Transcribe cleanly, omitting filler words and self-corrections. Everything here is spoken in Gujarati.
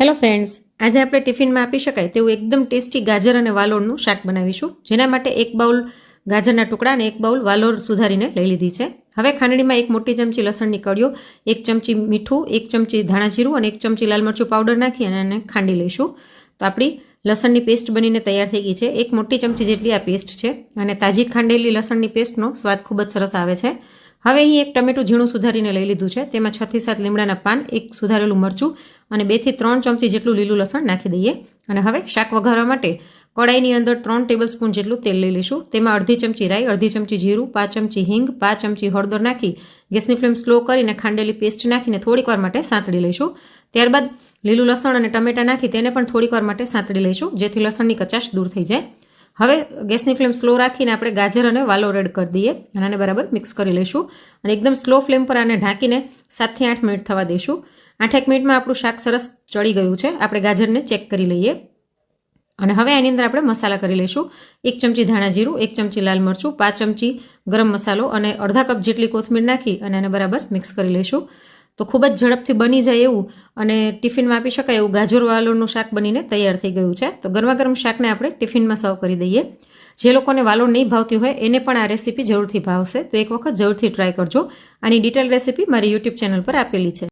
હેલો ફ્રેન્ડ્સ, આજે આપણે ટિફિનમાં આપી શકાય તેવું એકદમ ટેસ્ટી ગાજર અને વાલોરનું શાક બનાવીશું. જેના માટે એક બાઉલ ગાજરના ટુકડા અને એક બાઉલ વાલોર સુધારીને લઈ લીધી છે. હવે ખાંડણીમાં 1 મોટી ચમચી લસણની કળીઓ, 1 ચમચી મીઠું, 1 ચમચી ધાણા જીરું અને 1 ચમચી લાલ મરચું પાવડર નાખી અને એને ખાંડી લઈશું. તો આપણી લસણની પેસ્ટ બનીને તૈયાર થઈ ગઈ છે. 1 મોટી ચમચી જેટલી આ પેસ્ટ છે અને તાજી ખાંડેલી લસણની પેસ્ટનો સ્વાદ ખૂબ જ સરસ આવે છે. હવે અહીં 1 ટમેટું ઝીણું સુધારીને લઈ લીધું છે. તેમાં 6 થી 7 લીમડાના પાન, 1 સુધારેલું મરચું અને 2 થી 3 ચમચી જેટલું લીલું લસણ નાખી દઈએ. અને હવે શાક વઘારવા માટે કડાઈની અંદર 3 ટેબલસ્પૂન જેટલું તેલ લઈ લઈશું. તેમાં અડધી ચમચી રાઈ, અડધી ચમચી જીરું, 5 ચમચી હિંગ, 5 ચમચી હળદર નાખી ગેસની ફ્લેમ સ્લો કરીને ખાંડેલી પેસ્ટ નાખીને થોડીક વાર માટે સાંતળી લઈશું. ત્યારબાદ લીલું લસણ અને ટમેટા નાખી તેને પણ થોડીક વાર માટે સાંતળી લઈશું, જેથી લસણની કચાશ દૂર થઈ જાય. હવે ગેસની ફ્લેમ સ્લો રાખીને આપણે ગાજર અને વાલોર એડ કરી દઈએ અને આને બરાબર મિક્સ કરી લઈશું. અને એકદમ સ્લો ફ્લેમ પર આને ઢાંકીને 7 થી 8 મિનિટ થવા દઈશું. 8 મિનિટમાં આપણું શાક સરસ ચડી ગયું છે. આપણે ગાજરને ચેક કરી લઈએ. અને હવે આની અંદર આપણે મસાલા કરી લઈશું. 1 ચમચી ધાણા જીરું, 1 ચમચી લાલ મરચું, 5 ચમચી ગરમ મસાલો અને અડધા કપ જેટલી કોથમીર નાખી અને આને બરાબર મિક્સ કરી લઈશું. તો ખૂબ જ ઝડપથી બની જાય એવું અને ટિફિનમાં આપી શકાય એવું ગાજર વાલોરનું શાક બનીને તૈયાર થઈ ગયું છે. તો ગરમા ગરમ શાકને આપણે ટિફિનમાં સર્વ કરી દઈએ. જે લોકોને વાલોર નહીં ભાવતી હોય એને પણ આ રેસીપી જરૂરથી ભાવશે. તો એક વખત જરૂરથી ટ્રાય કરજો. આની ડિટેલ રેસીપી મારી યુટ્યુબ ચેનલ પર આપેલી છે.